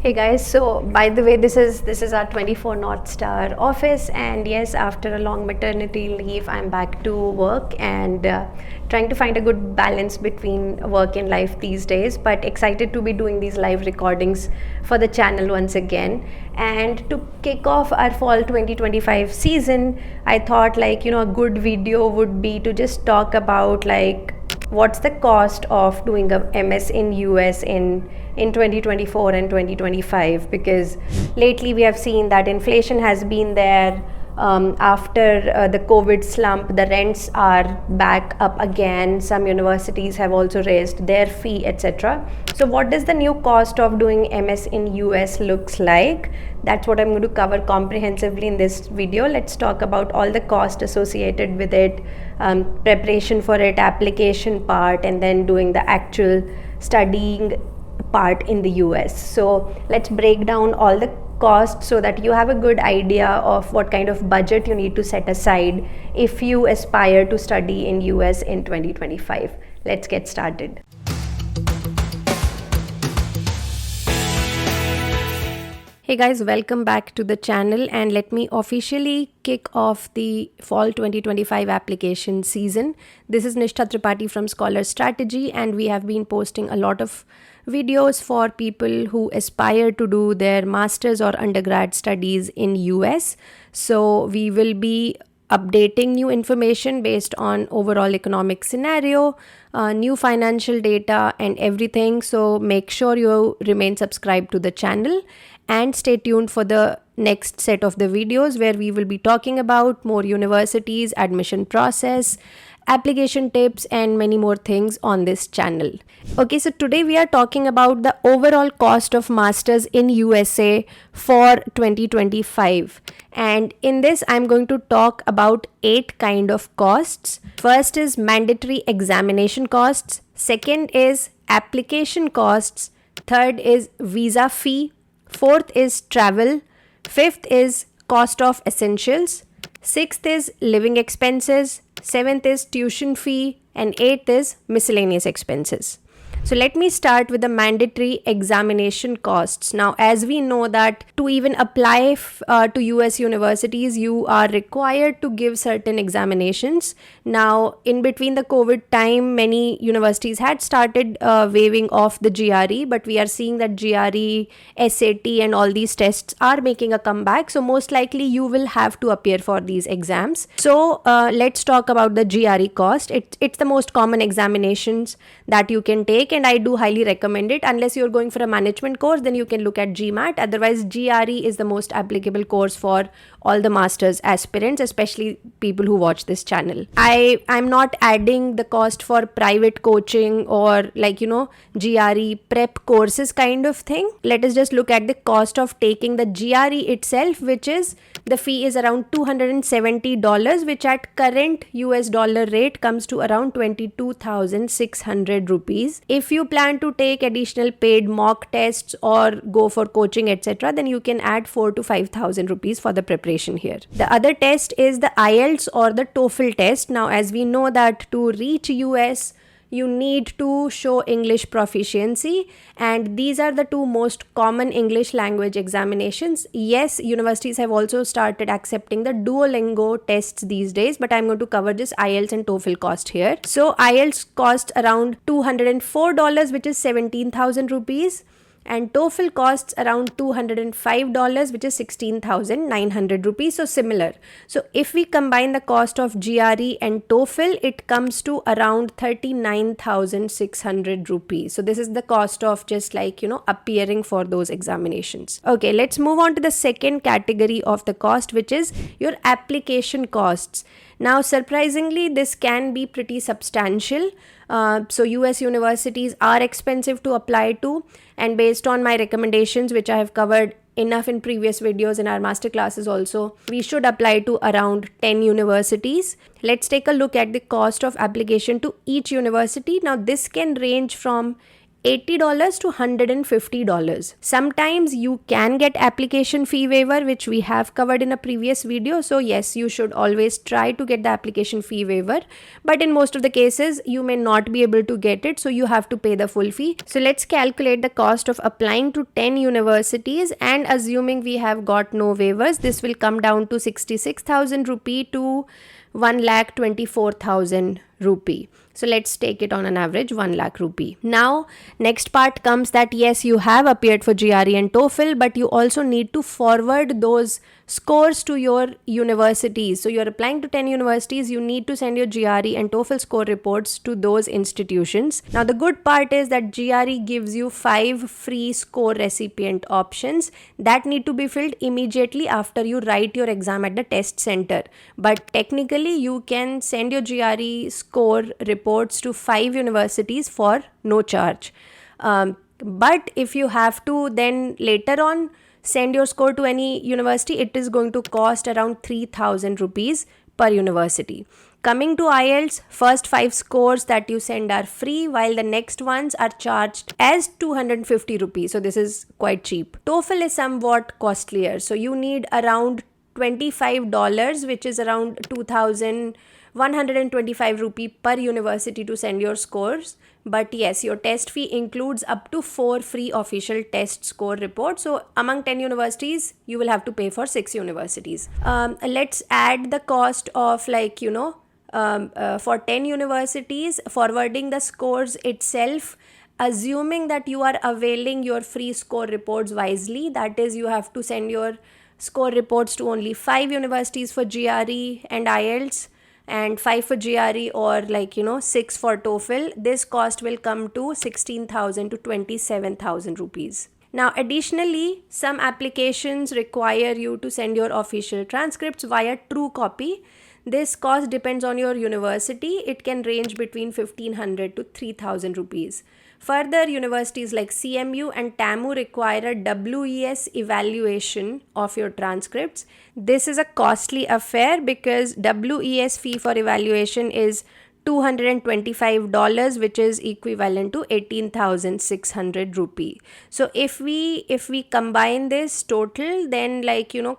Hey guys, so by the way, this is our 24 North Star office, and yes, after a long maternity leave, I'm back to work and trying to find a good balance between work and life these days. But excited to be doing these live recordings for the channel once again. And to kick off our fall 2025 season, I thought a good video would be to just talk about what's the cost of doing a MS in US in 2024 and 2025, because lately we have seen that inflation has been there. After the COVID slump, the rents are back up again. Some universities have also raised their fee, etc. So what does the new cost of doing MS in US looks like? That's what I'm going to cover comprehensively in this video. Let's talk about all the cost associated with it, preparation for it, application part, and then doing the actual studying part in the US. So let's break down all the costs so that you have a good idea of what kind of budget you need to set aside if you aspire to study in US in 2025. Let's get started. Hey guys, welcome back to the channel, and let me officially kick off the fall 2025 application season. This is Nistha from Scholar Strategy, and we have been posting a lot of videos for people who aspire to do their master's or undergrad studies in US. So we will be updating new information based on overall economic scenario, new financial data and everything. So make sure you remain subscribed to the channel and stay tuned for the next set of the videos where we will be talking about more universities, admission process, application tips and many more things on this channel. Okay, so today we are talking about the overall cost of masters in USA for 2025, and in this I'm going to talk about 8 kind of costs. First is mandatory examination costs, second is application costs, third is visa fee, fourth is travel, fifth is cost of essentials, sixth is living expenses, seventh is tuition fee, and eighth is miscellaneous expenses. So let me start with the mandatory examination costs. Now, as we know that to even apply to US universities, you are required to give certain examinations. Now, in between the COVID time, many universities had started waiving off the GRE, but we are seeing that GRE, SAT and all these tests are making a comeback. So most likely you will have to appear for these exams. So let's talk about the GRE cost. It's the most common examinations that you can take, and I do highly recommend it. Unless you're going for a management course, then you can look at GMAT. Otherwise, GRE is the most applicable course for all the masters aspirants, especially people who watch this channel. I'm not adding the cost for private coaching or GRE prep courses kind of thing. Let us just look at the cost of taking the GRE itself, which is the fee is around $270, which at current US dollar rate comes to around 22,600 rupees. If you plan to take additional paid mock tests or go for coaching, etc., then you can add 4,000 to 5,000 rupees for the preparation here. The other test is the IELTS or the TOEFL test. Now, as we know that to reach US, you need to show English proficiency, and these are the two most common English language examinations. Yes, universities have also started accepting the Duolingo tests these days, but I'm going to cover this IELTS and TOEFL cost here. So IELTS costs around $204, which is 17,000 rupees. And TOEFL costs around $205, which is 16,900 rupees. So similar. So if we combine the cost of GRE and TOEFL, it comes to around 39,600 rupees. So this is the cost of just appearing for those examinations. Okay, let's move on to the second category of the cost, which is your application costs. Now, surprisingly, this can be pretty substantial. So US universities are expensive to apply to, and based on my recommendations, which I have covered enough in previous videos in our masterclasses also, we should apply to around 10 universities. Let's take a look at the cost of application to each university. Now, this can range from $80 to $150. Sometimes you can get application fee waiver, which we have covered in a previous video. So yes, you should always try to get the application fee waiver, but in most of the cases you may not be able to get it, so you have to pay the full fee. So let's calculate the cost of applying to 10 universities, and assuming we have got no waivers, this will come down to 66,000 rupee to 1,24,000 rupee. So let's take it on an average 1 lakh rupee. Now next part comes that yes, you have appeared for GRE and TOEFL, but you also need to forward those scores to your universities. So you're applying to 10 universities, you need to send your GRE and TOEFL score reports to those institutions. Now the good part is that GRE gives you 5 free score recipient options that need to be filled immediately after you write your exam at the test center. But technically you can send your GRE score reports to 5 universities for no charge. But if you have to then later on send your score to any university, it is going to cost around 3,000 rupees per university. Coming to IELTS, first 5 scores that you send are free, while the next ones are charged as 250 rupees. So this is quite cheap. TOEFL is somewhat costlier. So you need around $25, which is around 2,125 rupee per university to send your scores. But yes, your test fee includes up to 4 free official test score reports. So among 10 universities, you will have to pay for 6 universities. Let's add the cost of for 10 universities, forwarding the scores itself, assuming that you are availing your free score reports wisely. That is, you have to send your score reports to only 5 universities for GRE and IELTS, and 5 for GRE, or 6 for TOEFL. This cost will come to 16,000 to 27,000 rupees. Now additionally, some applications require you to send your official transcripts via True Copy. This cost depends on your university. It can range between 1,500 to 3,000 rupees. Further, universities like CMU and TAMU require a WES evaluation of your transcripts. This is a costly affair because WES fee for evaluation is $225, which is equivalent to 18,600 rupee. So if we combine this total, then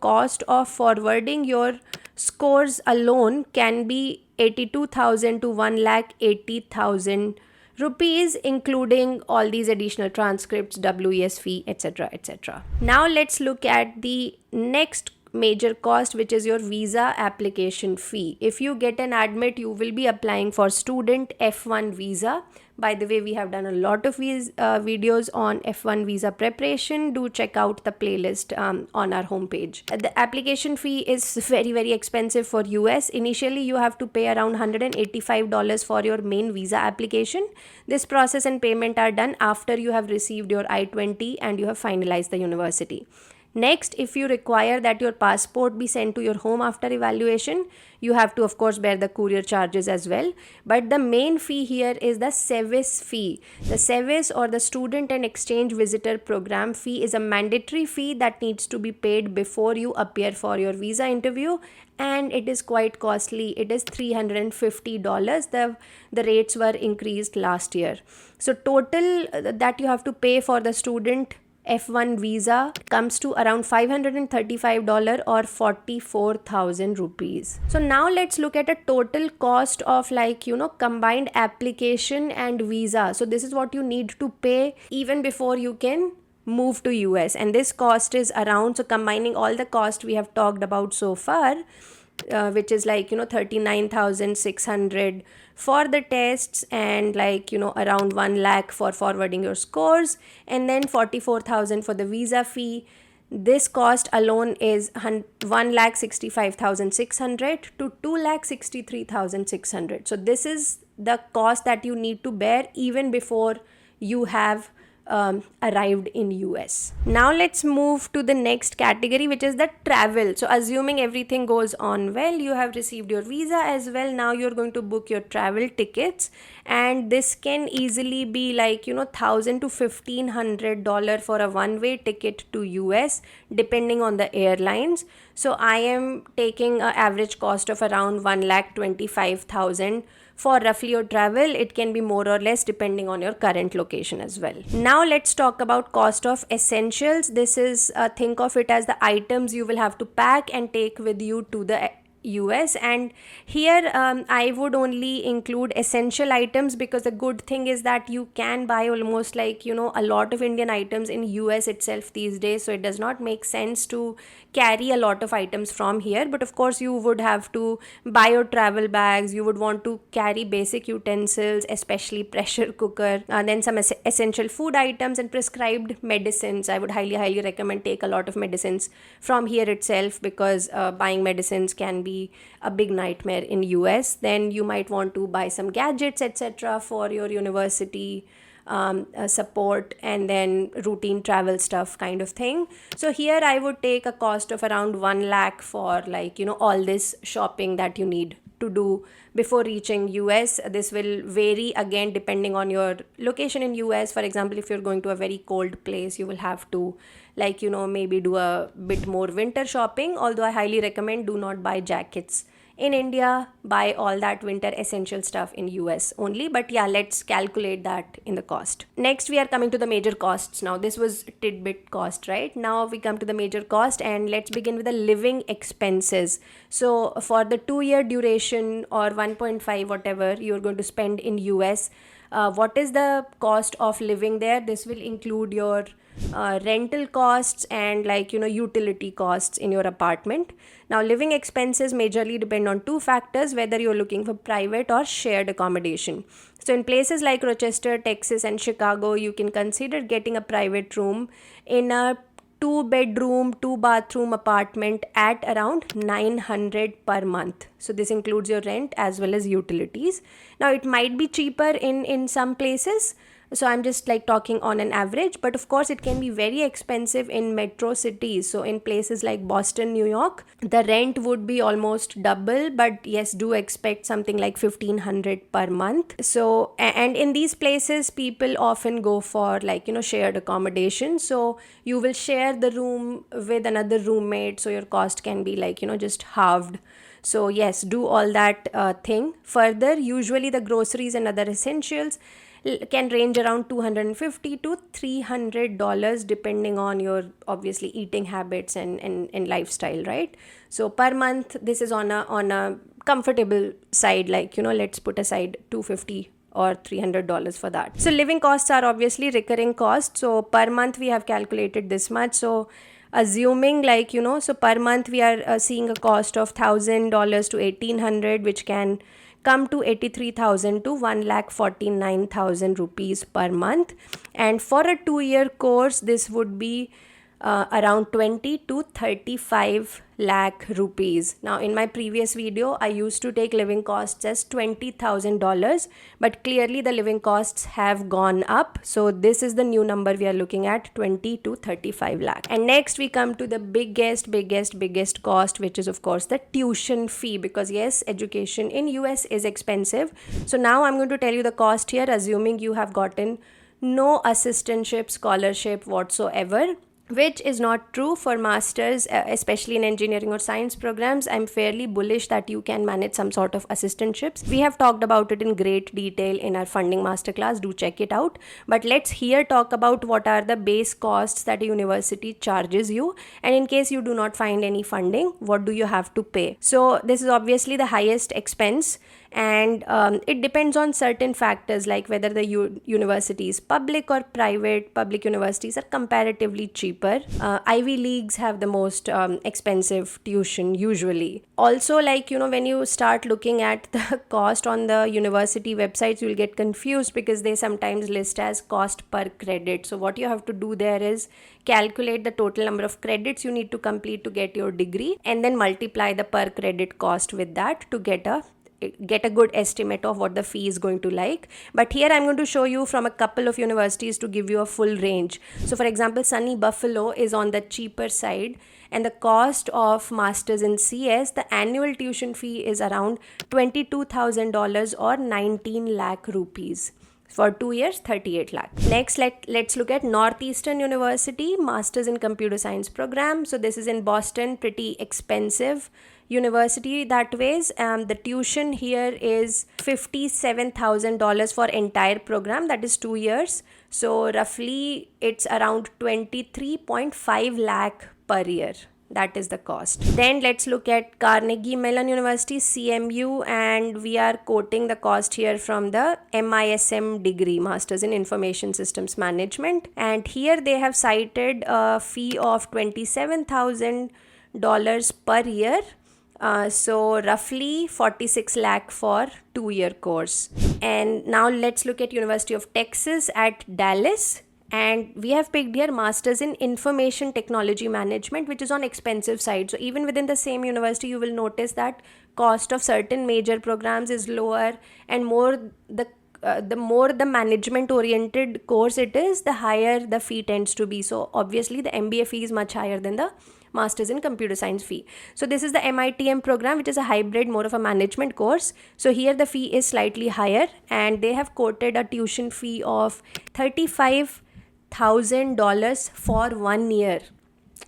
cost of forwarding your scores alone can be 82,000 to 1,80,000 rupees, including all these additional transcripts, WES fee, etc., etc. Now let's look at the next major cost, which is your visa application fee. If you get an admit, you will be applying for student F1 visa. By the way, we have done a lot of videos on F1 visa preparation. Do check out the playlist on our homepage. The application fee is very, very expensive for US. Initially, you have to pay around $185 for your main visa application. This process and payment are done after you have received your I-20 and you have finalized the university. Next, if you require that your passport be sent to your home after evaluation, you have to of course bear the courier charges as well. But the main fee here is the SEVIS fee. The SEVIS, or the Student and Exchange Visitor Program fee, is a mandatory fee that needs to be paid before you appear for your visa interview, and it is quite costly. It is $350. The rates were increased last year. So total that you have to pay for the student F1 visa comes to around $535 or 44,000 rupees. So now let's look at a total cost of combined application and visa. So this is what you need to pay even before you can move to US, and this cost is around, so combining all the cost we have talked about so far, which is 39,600 for the tests, and around 1 lakh for forwarding your scores, and then 44,000 for the visa fee. This cost alone is 1,65,600 to 2,63,600. So this is the cost that you need to bear even before you have arrived in US. Now let's move to the next category, which is the travel. So assuming everything goes on well, you have received your visa as well. Now you're going to book your travel tickets, and this can easily be $1,000 to $1,500 for a one-way ticket to US, depending on the airlines. So I am taking an average cost of around 1,25,000 for roughly your travel. It can be more or less depending on your current location as well. Now let's talk about cost of essentials. This is think of it as the items you will have to pack and take with you to the US. And here I would only include essential items, because the good thing is that you can buy almost like, you know, a lot of Indian items in US itself these days, so it does not make sense to carry a lot of items from here. But of course you would have to buy your travel bags, you would want to carry basic utensils, especially pressure cooker, then some essential food items and prescribed medicines. I would highly recommend take a lot of medicines from here itself, because buying medicines can be a big nightmare in US. Then you might want to buy some gadgets, etc., for your university support, and then routine travel stuff kind of thing. So here I would take a cost of around 1 lakh for, like, you know, all this shopping that you need to do before reaching US. This will vary again depending on your location in US. For example, if you're going to a very cold place, you will have to, like, you know, maybe do a bit more winter shopping, although I highly recommend do not buy jackets in India, buy all that winter essential stuff in US only. But yeah, let's calculate that in the cost. Next, we are coming to the major costs. Now this was tidbit cost, right? Now we come to the major cost, and let's begin with the living expenses. So for the 2-year duration or 1.5 whatever you're going to spend in US, what is the cost of living there? This will include your rental costs and, like, you know, utility costs in your apartment. Now living expenses majorly depend on 2 factors, whether you're looking for private or shared accommodation. So in places like Rochester, Texas and Chicago, you can consider getting a private room in a 2-bedroom, 2-bathroom apartment at around $900 per month. So this includes your rent as well as utilities. Now it might be cheaper in some places, so I'm just like talking on an average, but of course it can be very expensive in metro cities. So in places like Boston, New York, the rent would be almost double, but yes, do expect something like $1,500 per month. So, and in these places people often go for, like, you know, shared accommodation. So you will share the room with another roommate, so your cost can be, like, you know, just halved. So yes, do all that thing. Further, usually the groceries and other essentials can range around $250 to $300 depending on your obviously eating habits and lifestyle, right? So per month, this is on a comfortable side, like, you know, let's put aside $250 or $300 for that. So living costs are obviously recurring costs. So per month we have calculated this much. So assuming, like, you know, so per month we are seeing a cost of $1,000 to $1,800, which can come to 83,000 to 1,49,000 rupees per month. And for a 2-year course, this would be around 20 to 35 lakh rupees. Now in my previous video, I used to take living costs as $20,000, but clearly the living costs have gone up. So this is the new number we are looking at, 20 to 35 lakh. And next we come to the biggest cost, which is of course the tuition fee, because yes, education in US is expensive. So now I'm going to tell you the cost here, assuming you have gotten no assistantship, scholarship whatsoever, which is not true for masters, especially in engineering or science programs. I'm fairly bullish that you can manage some sort of assistantships. We have talked about it in great detail in our funding masterclass. Do check it out. But let's here talk about what are the base costs that a university charges you, and in case you do not find any funding, what do you have to pay. So this is obviously the highest expense, and it depends on certain factors like whether the university is public or private. Public universities are comparatively cheaper. Ivy Leagues have the most expensive tuition usually. Also, like, you know, when you start looking at the cost on the university websites, you'll get confused because they sometimes list as cost per credit. So what you have to do there is calculate the total number of credits you need to complete to get your degree, and then multiply the per credit cost with that to get a good estimate of what the fee is going to like. But here I'm going to show you from a couple of universities to give you a full range. So for example, SUNY Buffalo is on the cheaper side, and the cost of masters in CS, the annual tuition fee is around $22,000 or 19 lakh rupees. For 2 years, 38 lakh. Next, let's look at Northeastern University Masters in Computer Science program. So this is in Boston, pretty expensive university that ways. The tuition here is $57,000 for entire program, that is 2 years. So roughly it's around 23.5 lakh per year. That is the cost. Then let's look at Carnegie Mellon University, CMU, and we are quoting the cost here from the MISM degree, Masters in Information Systems Management. And here they have cited a fee of $27,000 per year. So roughly 46 lakh for 2-year course. And now let's look at University of Texas at Dallas. And we have picked here Masters in Information Technology Management, which is on expensive side. So even within the same university, you will notice that cost of certain major programs is lower, and more the more the management oriented course it is, the higher the fee tends to be. So obviously the MBA fee is much higher than the Masters in Computer Science fee. So this is the MITM program, which is a hybrid, more of a management course. So here the fee is slightly higher, and they have quoted a tuition fee of $35,000 for 1 year.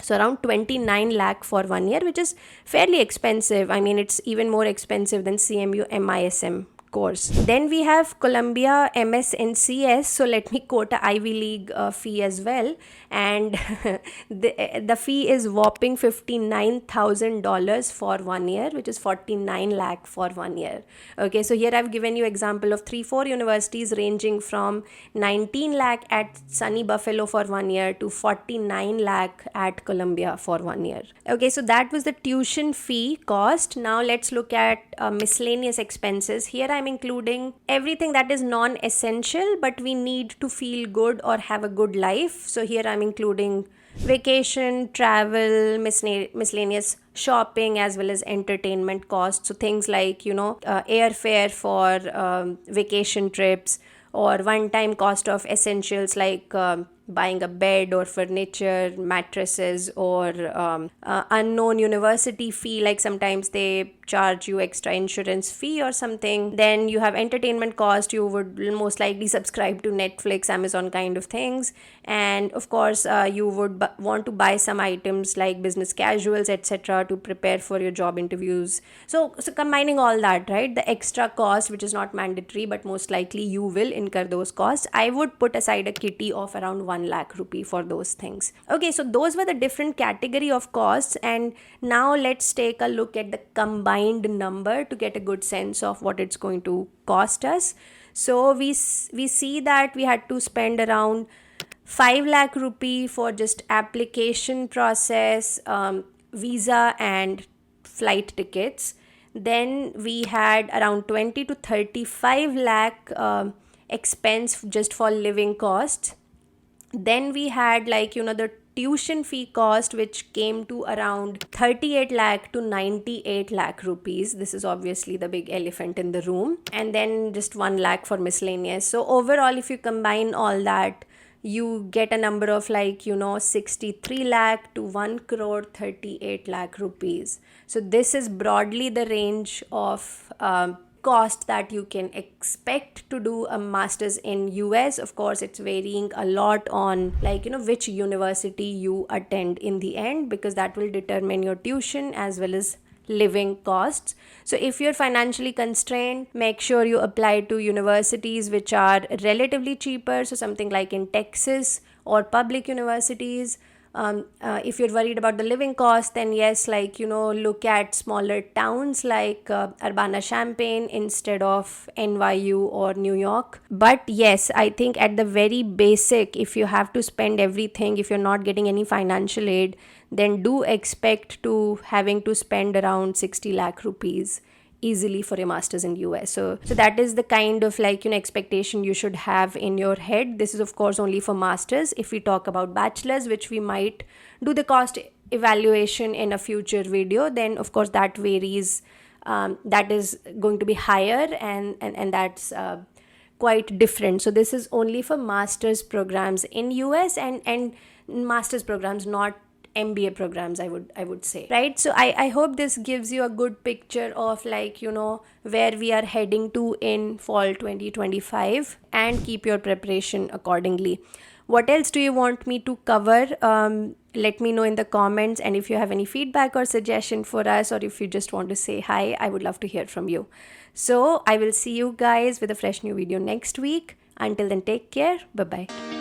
So around 29 lakh for 1 year, which is fairly expensive. I mean, it's even more expensive than CMU MISM course. Then we have Columbia MS in CS. So let me quote a Ivy League fee as well. And the fee is whopping $59,000 for 1 year, which is 49 lakh for 1 year. Okay, so here I've given you example of 3-4 universities ranging from 19 lakh at sunny Buffalo for 1 year to 49 lakh at Columbia for 1 year. Okay, so that was the tuition fee cost. Now let's look at miscellaneous expenses. Here I'm including everything that is non-essential, but we need to feel good or have a good life. So here I'm including vacation, travel, miscellaneous shopping, as well as entertainment costs. So things like, airfare for vacation trips, or one-time cost of essentials like buying a bed or furniture, mattresses, or unknown university fee, like sometimes they charge you extra insurance fee or something. Then you have entertainment cost. You would most likely subscribe to Netflix, Amazon kind of things. And of course, you would want to buy some items like business casuals, etc., to prepare for your job interviews. So combining all that, right, the extra cost, which is not mandatory, but most likely you will incur those costs, I would put aside a kitty of around 1 lakh rupee for those things. Okay, so those were the different category of costs. And now let's take a look at the combined number to get a good sense of what it's going to cost us. So we see that we had to spend around 5 lakh rupee for just application process, visa and flight tickets. Then we had around 20 to 35 lakh expense just for living costs. Then we had the tuition fee cost, which came to around 38 lakh to 98 lakh rupees. This is obviously the big elephant in the room. And then just 1 lakh for miscellaneous. So overall, if you combine all that, you get a number of 63 lakh to 1 crore 38 lakh rupees. So this is broadly the range of cost that you can expect to do a master's in US. Of course, it's varying a lot on which university you attend in the end, because that will determine your tuition as well as living costs. So if you're financially constrained, make sure you apply to universities which are relatively cheaper. So something like in Texas or public universities. If you're worried about the living cost, then yes, look at smaller towns like Urbana-Champaign instead of NYU or New York. But yes, I think at the very basic, if you have to spend everything, if you're not getting any financial aid, then do expect to having to spend around 60 lakh rupees easily for a master's in US. So that is the kind of expectation you should have in your head. This is of course only for masters. If we talk about bachelor's, which we might do the cost evaluation in a future video, then of course that varies. That is going to be higher, and that's quite different. So this is only for master's programs in US and master's programs, not MBA programs, I would say, right? So I hope this gives you a good picture of, like, where we are heading to in fall 2025, and keep your preparation accordingly. What else do you want me to cover? Let me know in the comments, and if you have any feedback or suggestion for us, or if you just want to say hi, I would love to hear from you. So I will see you guys with a fresh new video next week. Until then, take care. Bye bye.